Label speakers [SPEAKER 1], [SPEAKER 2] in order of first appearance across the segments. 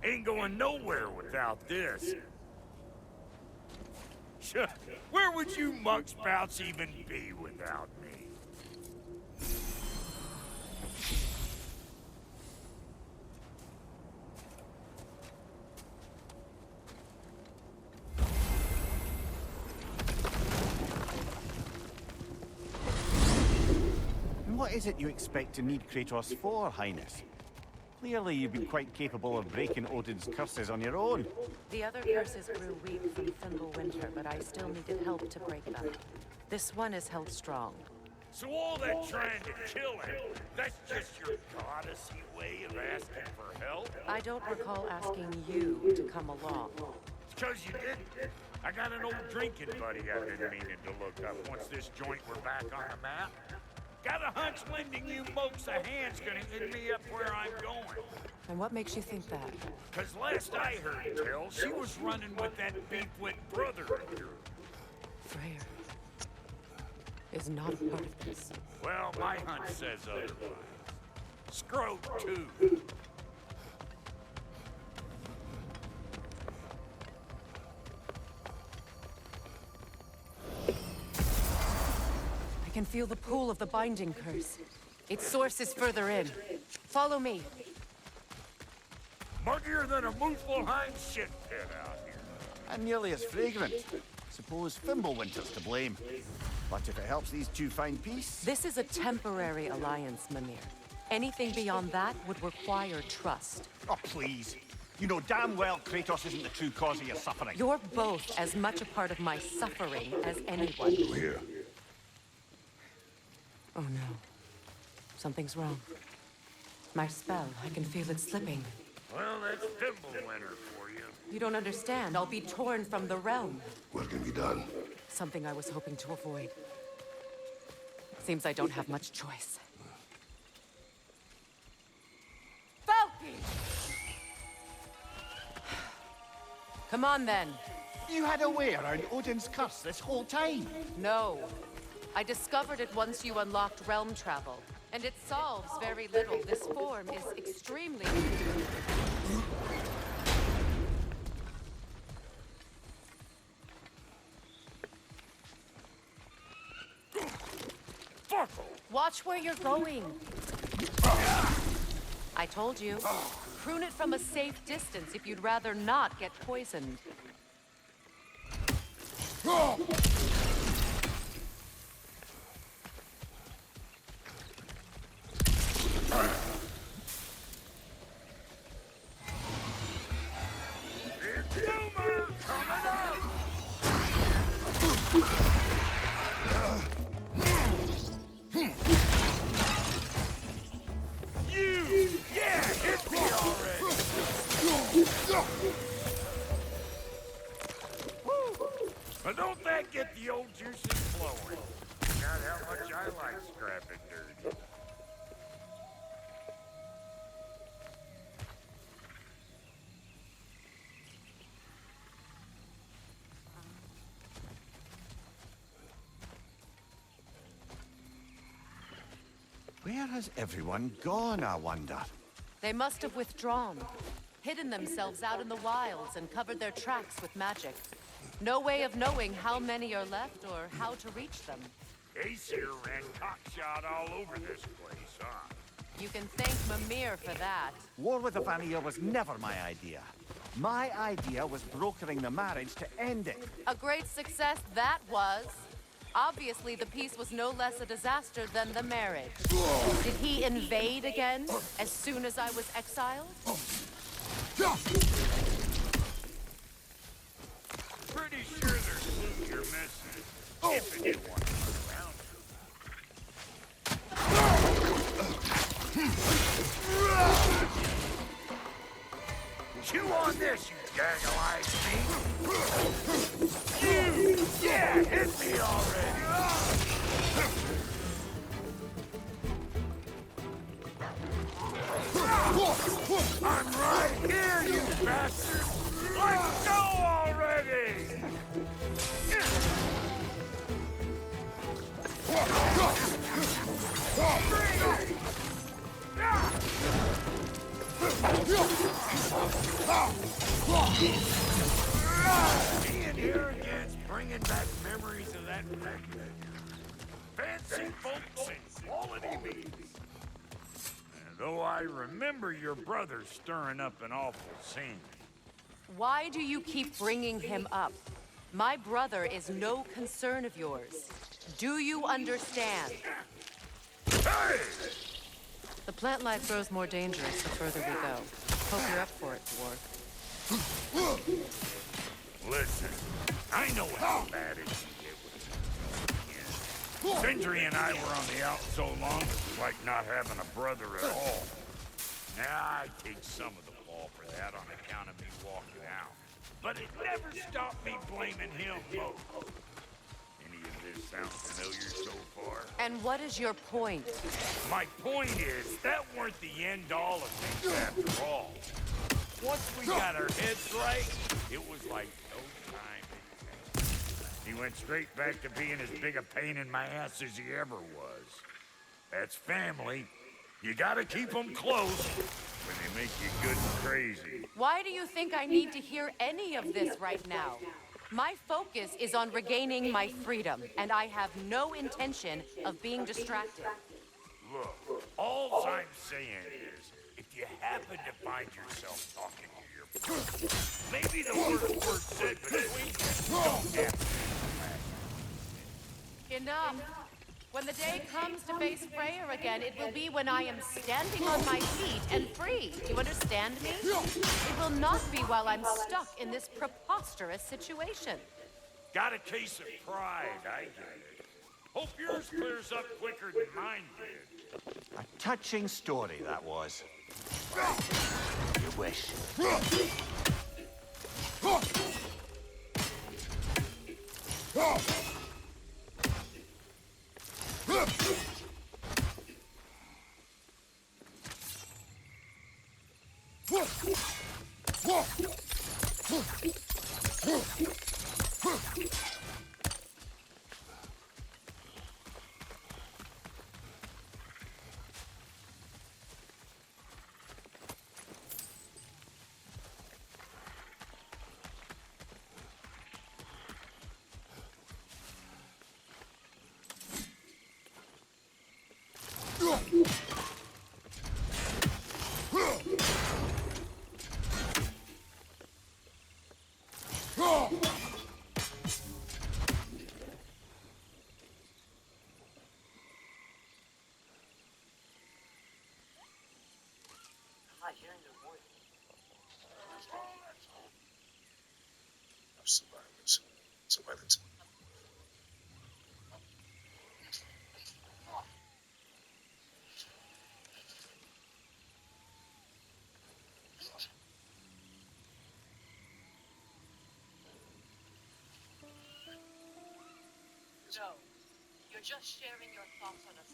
[SPEAKER 1] Ain't going nowhere without this. Where would you muckspouts even be without me?
[SPEAKER 2] And what is it you expect to need Kratos for, Highness? Clearly, you've been quite capable of breaking Odin's curses on your own.
[SPEAKER 3] The other curses grew weak from Fimbulwinter, but I still needed help to break them. This one is held strong.
[SPEAKER 1] So all that trying to kill him, that's just your goddessy way of asking for help?
[SPEAKER 3] I don't recall asking you to come along.
[SPEAKER 1] It's 'cause you didn't. I got an old drinking buddy I've been meaning to look up once this joint were back on the map. Got a hunch lending you mokes a hand's gonna get me up where I'm going.
[SPEAKER 3] And what makes you think that?
[SPEAKER 1] 'Cause last I heard tell, she was running with that beef-wit brother of yours.
[SPEAKER 3] Freyr is not a part of this.
[SPEAKER 1] Well, my hunch says otherwise. Scrote, too.
[SPEAKER 3] I can feel the pull of the binding curse. Its source is further in. Follow me.
[SPEAKER 1] Muggier than a Muspelheim shit pit out here.
[SPEAKER 2] And nearly as fragrant. Suppose Fimbulwinter's to blame. But if it helps these two find peace...
[SPEAKER 3] This is a temporary alliance, Mimir. Anything beyond that would require trust.
[SPEAKER 2] Oh, please. You know damn well Kratos isn't the true cause of your suffering.
[SPEAKER 3] You're both as much a part of my suffering as anyone.
[SPEAKER 4] Here.
[SPEAKER 3] Oh no. Something's wrong. My spell, I can feel it slipping.
[SPEAKER 1] Well, that's Fimbulwinter for you.
[SPEAKER 3] You don't understand. I'll be torn from the realm.
[SPEAKER 4] What can be done?
[SPEAKER 3] Something I was hoping to avoid. Seems I don't have much choice. Falky! Come on then.
[SPEAKER 2] You had a way around Odin's curse this whole time.
[SPEAKER 3] No. I discovered it once you unlocked realm travel. And it solves very little. This form is extremely... Watch where you're going. I told you. Prune it from a safe distance if you'd rather not get poisoned.
[SPEAKER 1] But don't that get the old juices flowing? Not how much I like scrapping dirt.
[SPEAKER 2] Where has everyone gone, I wonder?
[SPEAKER 3] They must have withdrawn, hidden themselves out in the wilds and covered their tracks with magic. No way of knowing how many are left or how to reach them.
[SPEAKER 1] Ace here ran cockshot all over this place, huh?
[SPEAKER 3] You can thank Mimir for that.
[SPEAKER 2] War with the Vanir was never my idea. My idea was brokering the marriage to end it.
[SPEAKER 3] A great success that was. Obviously, the peace was no less a disaster than the marriage. Did he invade again as soon as I was exiled?
[SPEAKER 1] Pretty sure there's loot you're missing. If it didn't want to come around. Chew on this, you gaggle-eyed fiend! You! Yeah, hit me already! I'm right here, you bastard! Let's go already! Being here again's bringing back memories of that Ragnarök. Fancy folks and quality meats. And though I remember your brother stirring up an awful scene.
[SPEAKER 3] Why do you keep bringing him up? My brother is no concern of yours. Do you understand?
[SPEAKER 1] Hey!
[SPEAKER 3] The plant life grows more dangerous the further we go. Hope you're up for it, dwarf.
[SPEAKER 1] Listen, I know how bad it can get with you. Sindri and I were on the out so long, it was like not having a brother at all. Now, I take some of the fall for that on account of me walking out. But it never stopped me blaming him, Mo. Any of this sound familiar so far?
[SPEAKER 3] And what is your point?
[SPEAKER 1] My point is, that weren't the end-all of things after all. Once we got our heads right, it was like no time in hell. He went straight back to being as big a pain in my ass as he ever was. That's family. You gotta keep them close when they make you good and crazy.
[SPEAKER 3] Why do you think I need to hear any of this right now? My focus is on regaining my freedom, and I have no intention of being distracted.
[SPEAKER 1] Look, all I'm saying is, if you happen to find yourself talking to your brother, maybe the worst word said between you don't have to.
[SPEAKER 3] Enough. When the day comes to face Freya again, it will be when I am standing on my feet and free. Do you understand me? It will not be while I'm stuck in this preposterous situation.
[SPEAKER 1] Got a case of pride, I get it. Hope yours clears up quicker than mine did.
[SPEAKER 2] A touching story, that was. You wish.
[SPEAKER 4] Survivors. Survivors.
[SPEAKER 3] No, you're just sharing your thoughts on us.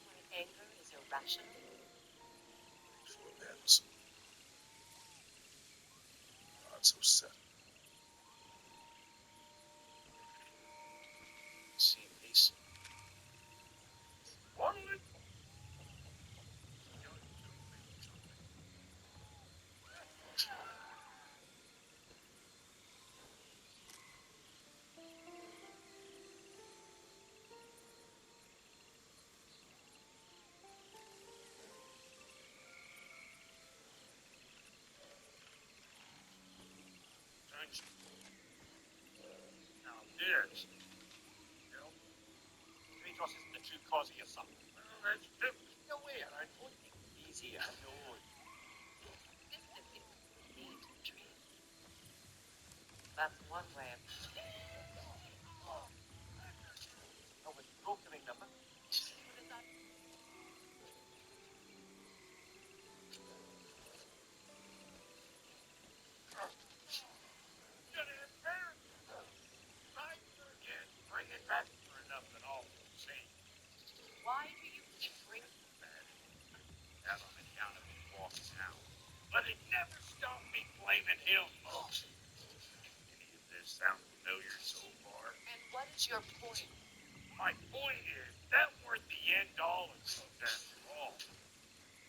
[SPEAKER 3] My anger is irrational.
[SPEAKER 4] For events. Not so set. See peace.
[SPEAKER 5] Now, there's, you know, Kratos isn't the true cause of your suffering. That's different. No way, I told you. Easy, I know.
[SPEAKER 3] Need to treat. That's one way of...
[SPEAKER 5] Oh, but go killing them. Bring it back for nothing all the same.
[SPEAKER 3] Why do you keep bringing...
[SPEAKER 1] That on account of me walking out. But it never stopped me blaming him. Any of this sound familiar so far?
[SPEAKER 3] And what is your point?
[SPEAKER 1] My point is, that weren't the end all of things after all.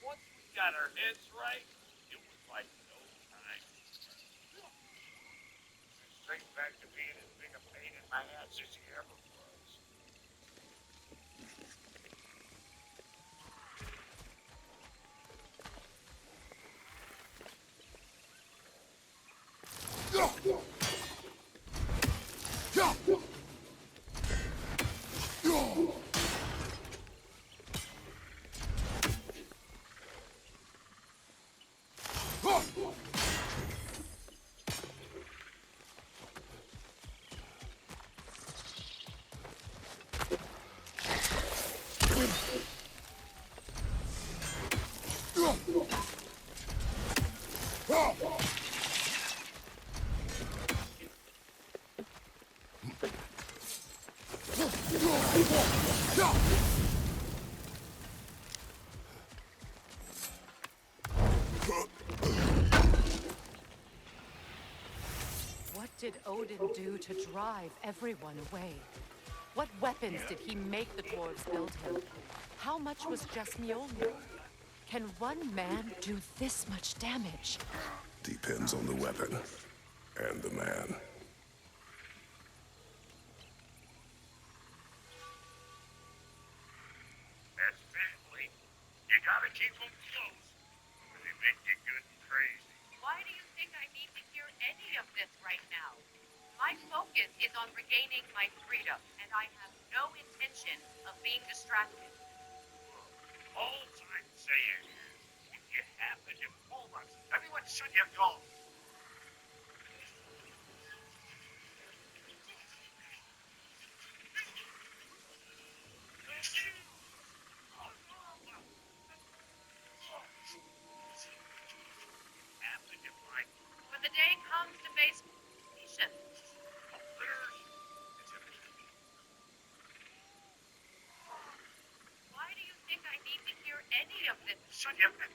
[SPEAKER 1] Once we
[SPEAKER 5] got our heads right, it was like no time. Straight back to being as big a pain in my ass as he ever was.
[SPEAKER 3] What did Odin do to drive everyone away? What weapons did he make the dwarves build him? How much was just Mjolnir? Can one man do this much damage?
[SPEAKER 4] Depends on the weapon and the man.
[SPEAKER 5] That's family. You gotta keep them close, or they make you good and crazy.
[SPEAKER 3] Why do you think I need to hear any of this right now? My focus is on regaining my freedom, and I have no intention of being distracted.
[SPEAKER 5] All I'm saying is, if you happen to pull us, everyone should have gone. Happen to find
[SPEAKER 3] When the day comes to face patience, why do you think I need to hear any of this?
[SPEAKER 5] should have been.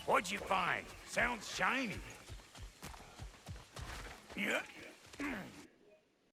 [SPEAKER 1] What'd you find? Sounds shiny. Yeah.